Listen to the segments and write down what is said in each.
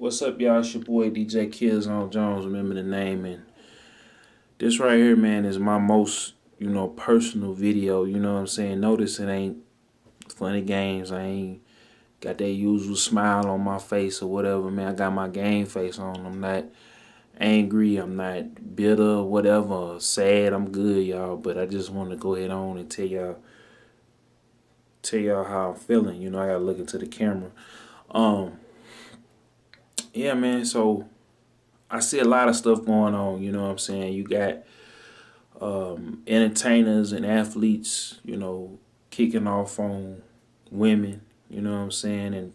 What's up, y'all? It's your boy DJKillzownJones. Remember the name. And this right here, man, is my most, personal video. You know what I'm saying? Notice it ain't funny games. I ain't got that usual smile on my face or whatever, man. I got my game face on. I'm not angry. I'm not bitter, whatever. Sad. I'm good, y'all. But I just want to go ahead on and tell y'all how I'm feeling. I gotta look into the camera. Yeah, man, so I see a lot of stuff going on, you know what I'm saying? You got entertainers and athletes, kicking off on women, you know what I'm saying?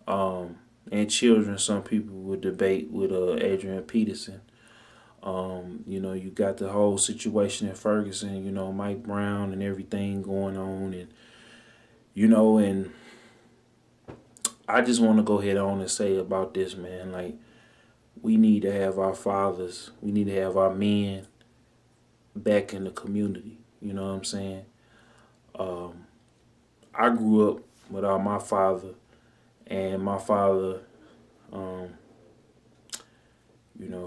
And children. Some people would debate with Adrian Peterson. You got the whole situation in Ferguson, Mike Brown and everything going on, and I just want to go ahead on and say about this, man, like, we need to have our fathers, we need to have our men back in the community, you know what I'm saying? I grew up without my father, and my father,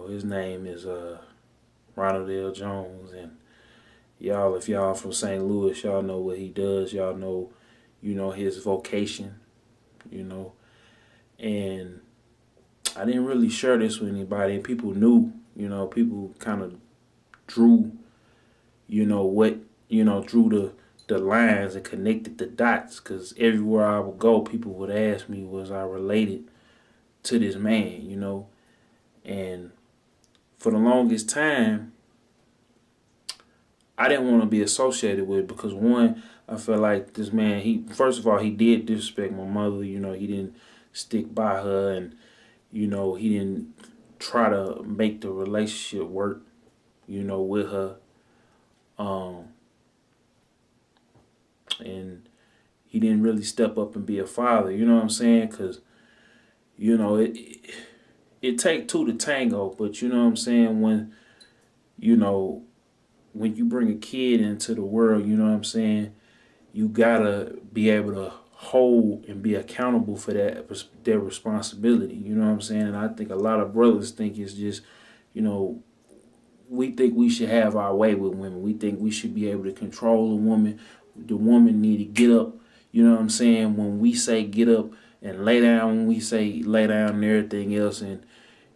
his name is Ronald L. Jones, and y'all, if y'all from St. Louis, y'all know what he does, y'all know, his vocation, and I didn't really share this with anybody, and people knew, people kind of drew, drew the lines and connected the dots, because everywhere I would go, people would ask me, was I related to this man, and for the longest time, I didn't want to be associated with it because, one, I felt like this man, first of all, he did disrespect my mother, he didn't stick by her, and, he didn't try to make the relationship work, with her. And he didn't really step up and be a father, you know what I'm saying? Because, it take two to tango, but you know what I'm saying? When you bring a kid into the world, you know what I'm saying, you gotta be able to hold and be accountable for their responsibility, you know what I'm saying? And I think a lot of brothers think it's just, we think we should have our way with women. We think we should be able to control a woman. The woman need to get up, you know what I'm saying, when we say get up, and lay down when we say lay down, and everything else. And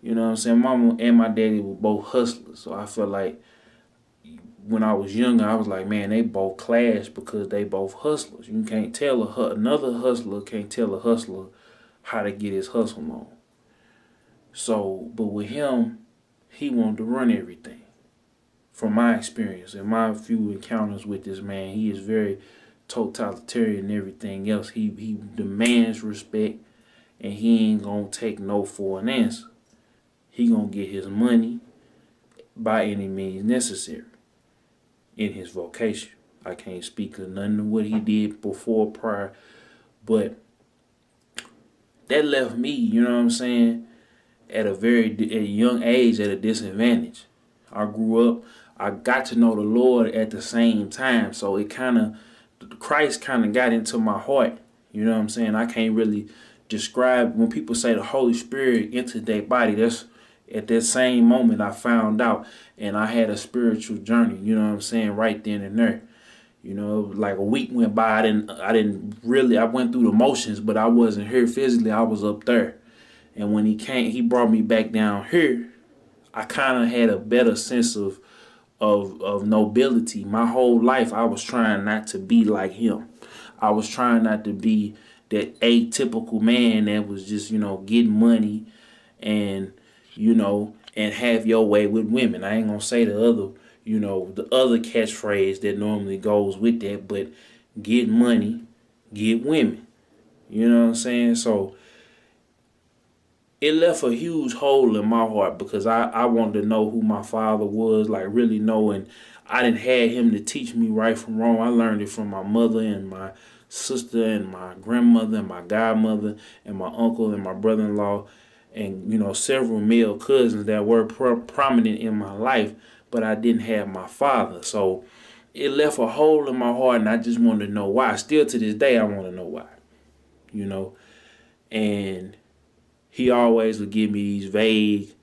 you know what I'm saying, mama and my daddy were both hustlers, so I feel like when I was younger, I was like, man, they both clash because they both hustlers. You can't tell another hustler can't tell a hustler how to get his hustle on. So, but with him, he wanted to run everything. From my experience and my few encounters with this man, he is very totalitarian and everything else. He demands respect, and he ain't gonna take no for an answer. He gonna get his money by any means necessary in his vocation. I can't speak of none of what he did before, prior, but that left me, you know what I'm saying, at a young age at a disadvantage. I grew up, I got to know the Lord at the same time, so Christ kind of got into my heart, you know what I'm saying. I can't really describe, when people say the Holy Spirit entered their body, that's at that same moment I found out, and I had a spiritual journey, you know what I'm saying, right then and there. Like a week went by, I went through the motions, but I wasn't here physically, I was up there. And when he came, he brought me back down here, I kind of had a better sense of nobility. My whole life, I was trying not to be like him. I was trying not to be that atypical man that was just, getting money and, and have your way with women. I ain't gonna say the other catchphrase that normally goes with that, but get money, get women. You know what I'm saying? So it left a huge hole in my heart because I wanted to know who my father was, like really know, and I didn't have him to teach me right from wrong. I learned it from my mother and my sister and my grandmother and my godmother and my uncle and my brother-in-law and, several male cousins that were prominent in my life, but I didn't have my father. So it left a hole in my heart, and I just wanted to know why. Still to this day, I want to know why, And he always would give me these vague,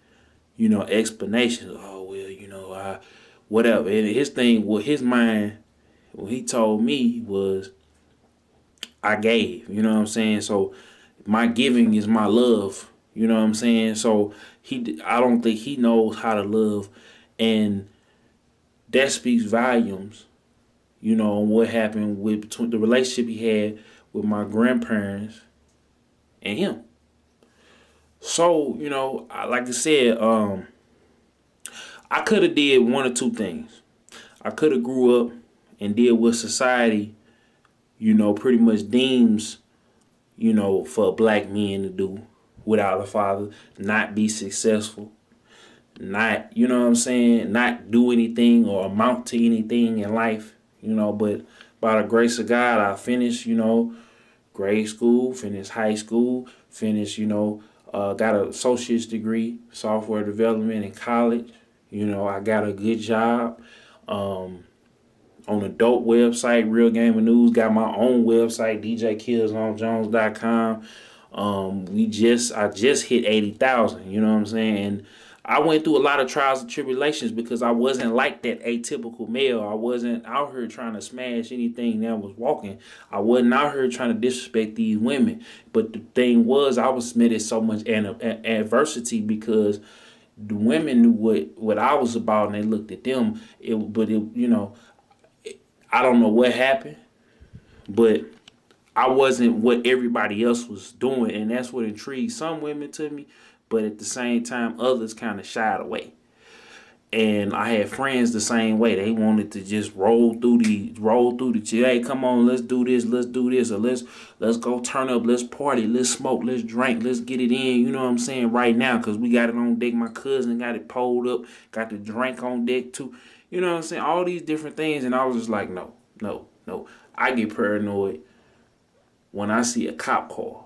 explanations. Oh, well, whatever. And his thing, what his mind, what he told me was, I gave, you know what I'm saying? So my giving is my love, you know what I'm saying? So I don't think he knows how to love. And that speaks volumes, on what happened between the relationship he had with my grandparents and him. So, like I said, I could have did one or two things. I could have grew up and did what society, pretty much deems, for black men to do without a father, not be successful, not, not do anything or amount to anything in life, but by the grace of God, I finished, grade school, finished high school, finished, got an associate's degree, software development in college. I got a good job on a dope website, Real Gamer News. Got my own website, djKillzownJones.com. I just hit 80,000. You know what I'm saying? And I went through a lot of trials and tribulations because I wasn't like that atypical male. I wasn't out here trying to smash anything that was walking. I wasn't out here trying to disrespect these women. But the thing was, I was submitted so much adversity because the women knew what I was about, and they looked at them. I don't know what happened, but I wasn't what everybody else was doing, and that's what intrigued some women to me. But at the same time, others kind of shied away. And I had friends the same way. They wanted to just roll through the hey, come on, let's do this, or let's go turn up, let's party, let's smoke, let's drink, let's get it in, you know what I'm saying, right now, because we got it on deck. My cousin got it pulled up, got the drink on deck too. You know what I'm saying? All these different things. And I was just like, no. I get paranoid when I see a cop car.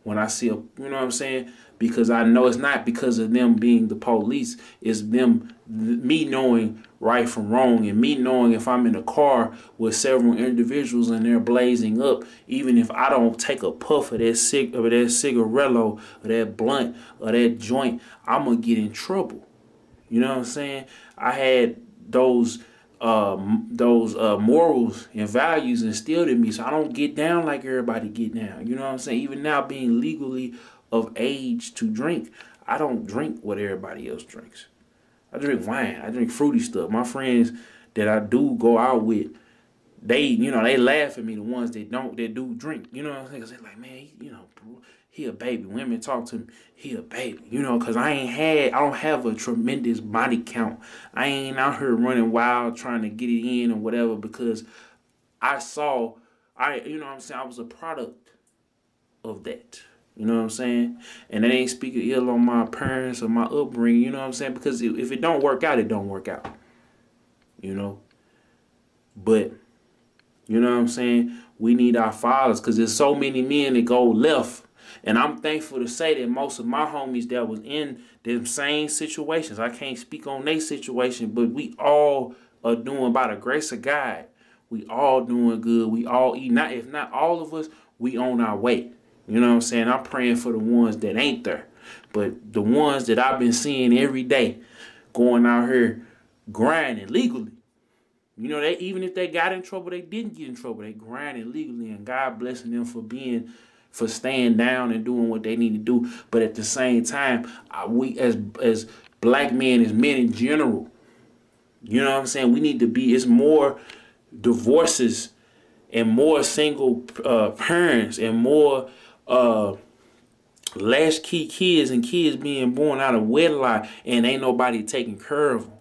When I see you know what I'm saying? Because I know it's not because of them being the police. It's me knowing right from wrong, and me knowing if I'm in a car with several individuals and they're blazing up, even if I don't take a puff of that cigarello or that blunt or that joint, I'm going to get in trouble. You know what I'm saying? I had those morals and values instilled in me, so I don't get down like everybody get down. You know what I'm saying? Even now, being legally of age to drink, I don't drink what everybody else drinks. I drink wine. I drink fruity stuff. My friends that I do go out with, they laugh at me. The ones that do drink. You know what I'm saying? 'Cause they're like, man, he a baby. Women talk to him, he a baby. Because I don't have a tremendous body count. I ain't out here running wild trying to get it in or whatever, because I was a product of that. You know what I'm saying? And that ain't speaking ill on my parents or my upbringing, you know what I'm saying? Because if it don't work out, it don't work out. But, you know what I'm saying? We need our fathers, because there's so many men that go left. And I'm thankful to say that most of my homies that was in them same situations, I can't speak on their situation, but we all are doing, by the grace of God, we all doing good. We all eat. If not all of us, we on our way. You know what I'm saying? I'm praying for the ones that ain't there. But the ones that I've been seeing every day going out here grinding legally. Even if they got in trouble, they didn't get in trouble. They grinding legally, and God blessing them for staying down and doing what they need to do. But at the same time, we as black men, as men in general, you know what I'm saying? We need to be, it's more divorces and more single parents and more latchkey kids and kids being born out of wedlock, and ain't nobody taking care of them.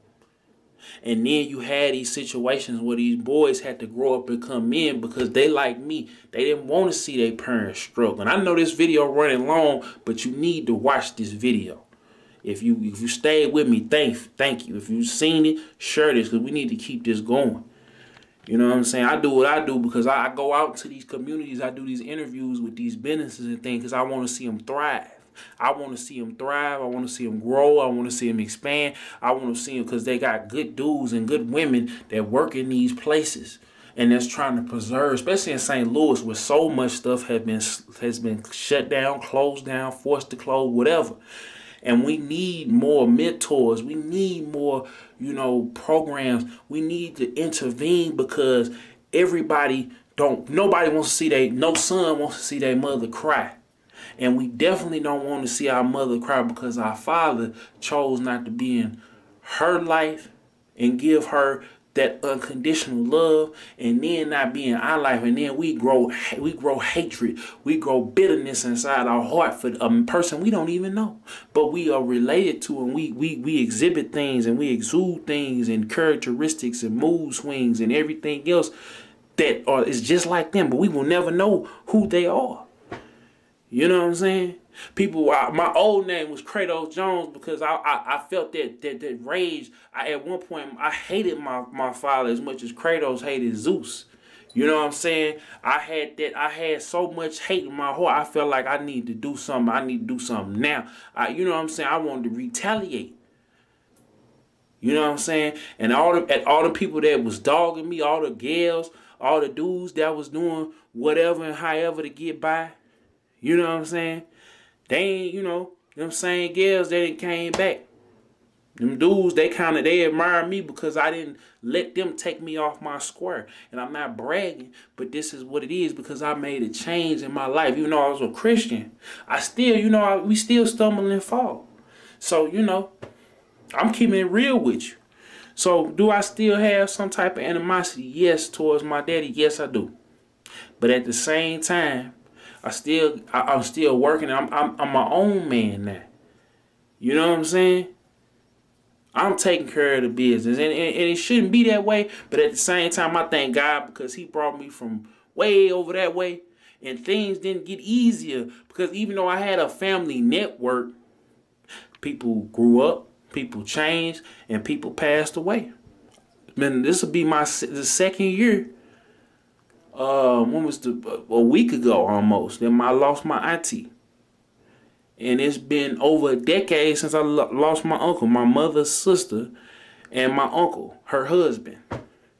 And then you had these situations where these boys had to grow up and come in because they, like me, they didn't want to see their parents struggle. And I know this video running long, but you need to watch this video. If you stayed with me, thank you. If you've seen it, share this, because we need to keep this going. You know what I'm saying? I do what I do because I go out to these communities. I do these interviews with these businesses and things because I want to see them thrive. I want to see them thrive. I want to see them grow. I want to see them expand. I want to see them because they got good dudes and good women that work in these places. and that's trying to preserve, especially in St. Louis, where so much stuff has been shut down, closed down, forced to close, whatever. And we need more mentors. We need more, programs. We need to intervene because nobody wants to see no son wants to see their mother cry. And we definitely don't want to see our mother cry because our father chose not to be in her life and give her that unconditional love, and then not be in our life, and then we grow hatred, we grow bitterness inside our heart for a person we don't even know, but we are related to, and we exhibit things and we exude things and characteristics and mood swings and everything else that is just like them, but we will never know who they are. You know what I'm saying? My old name was Kratos Jones because I felt that rage. At one point, I hated my father as much as Kratos hated Zeus. You know what I'm saying? I had so much hate in my heart. I felt like I need to do something. I need to do something now. You know what I'm saying? I wanted to retaliate. You know what I'm saying? And all the people that was dogging me, all the gals, all the dudes that was doing whatever and however to get by. You know what I'm saying? They ain't, them same girls, they didn't came back. Them dudes, they admired me because I didn't let them take me off my square. And I'm not bragging, but this is what it is because I made a change in my life. Even though I was a Christian, I still, we still stumble and fall. So, I'm keeping it real with you. So, do I still have some type of animosity? Yes, towards my daddy. Yes, I do. But at the same time, I'm still working. I'm my own man now. You know what I'm saying? I'm taking care of the business. And it shouldn't be that way. But at the same time, I thank God because he brought me from way over that way. And things didn't get easier. Because even though I had a family network, people grew up, people changed, and people passed away. Man, this will be the second year. When was a week ago almost, then I lost my auntie. And it's been over a decade since I lost my uncle, my mother's sister, and my uncle, her husband.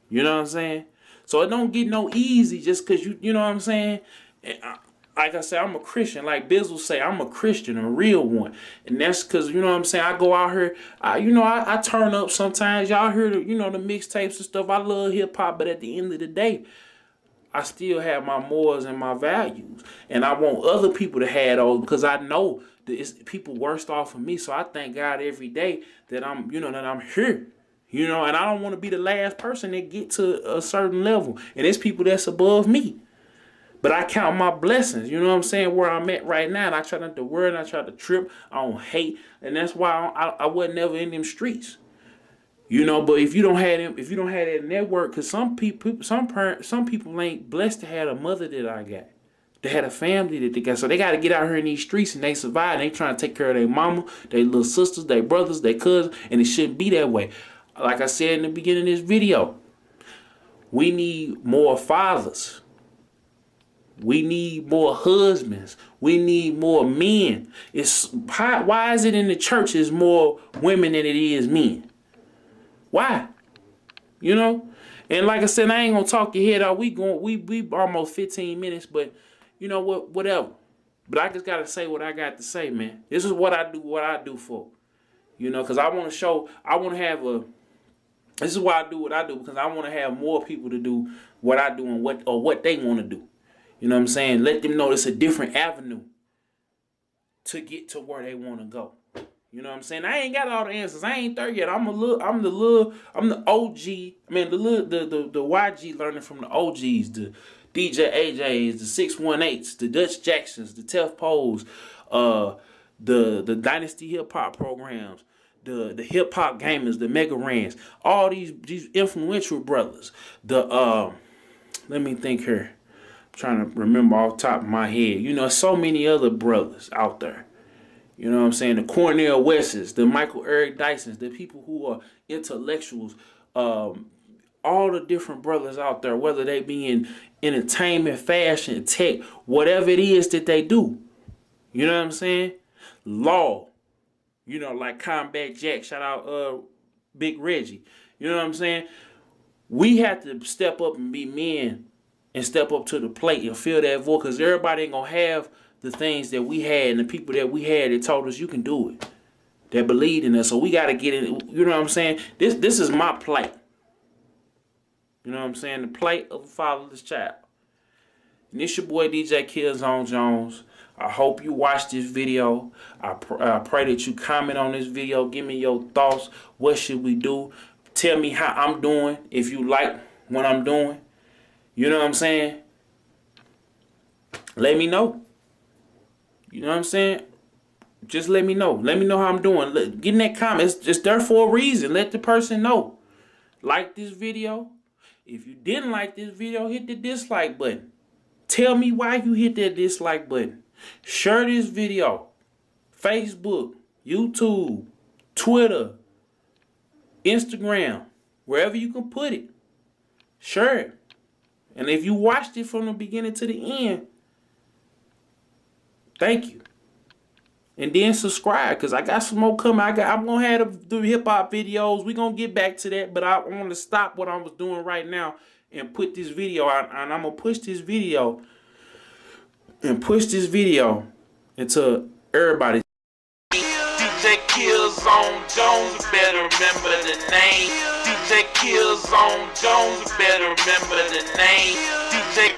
You know what I'm saying? So it don't get no easy just because you know what I'm saying? Like I said, I'm a Christian. Like Biz will say, I'm a Christian, a real one. And that's because, you know what I'm saying, I go out here, I turn up sometimes. Y'all hear the mixtapes and stuff. I love hip-hop, but at the end of the day, I still have my morals and my values. And I want other people to have those because I know that it's people worse off of me. So I thank God every day that I'm here. And I don't want to be the last person that get to a certain level. And it's people that's above me. But I count my blessings, you know what I'm saying, where I'm at right now. And I try not to worry and I try to trip. I don't hate. And that's why I wasn't never in them streets. But if you don't have that network, because some people ain't blessed to have a mother that I got. They had a family that they got. So they got to get out here in these streets and they survive. And they trying to take care of their mama, their little sisters, their brothers, their cousins. And it shouldn't be that way. Like I said in the beginning of this video, we need more fathers. We need more husbands. We need more men. Why is it in the church is more women than it is men? Why? And like I said, I ain't gonna talk your head out. We almost 15 minutes, but you know what? Whatever. But I just gotta say what I got to say, man. This is what I do for. Because I want to show. This is why I do what I do because I want to have more people to do what I do and what they want to do. You know what I'm saying? Let them know it's a different avenue to get to where they want to go. You know what I'm saying? I ain't got all the answers. I ain't there yet. I'm the OG. I mean, the YG learning from the OGs, the DJKCMJs, the 618s, the Dutch Jacksons, the Tef Poles, the Dynasty Hip Hop programs, the hip hop gamers, the Mega Rans, all these influential brothers. Let me think here. I'm trying to remember off the top of my head. So many other brothers out there. You know what I'm saying? The Cornel Wests, the Michael Eric Dysons, the people who are intellectuals, all the different brothers out there, whether they be in entertainment, fashion, tech, whatever it is that they do. You know what I'm saying? Law. Like Combat Jack, shout out Big Reggie. You know what I'm saying? We have to step up and be men and step up to the plate and fill that void, because everybody ain't gonna have the things that we had and the people that we had that told us you can do it, that believed in us. So we gotta get in. You know what I'm saying? This is my plight. You know what I'm saying? The plight of a fatherless child. And it's your boy DJKillzownJones. I hope you watch this video. I pray that you comment on this video. Give me your thoughts. What should we do? Tell me how I'm doing if you like what I'm doing. You know what I'm saying? Let me know. You know what I'm saying? Just let me know. Let me know how I'm doing. Get in that comment. It's there for a reason. Let the person know. Like this video. If you didn't like this video, hit the dislike button. Tell me why you hit that dislike button. Share this video. Facebook, YouTube, Twitter, Instagram, wherever you can put it. Share it. And if you watched it from the beginning to the end, thank you. And then subscribe, because I got some more coming. I'm going to have to do hip-hop videos. We're going to get back to that. But I want to stop what I was doing right now and put this video out. And I'm going to push this video into everybody. DJKillzownJones, better remember the name. DJKillzownJones, better remember the name. DJ.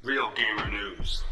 Real gamer news.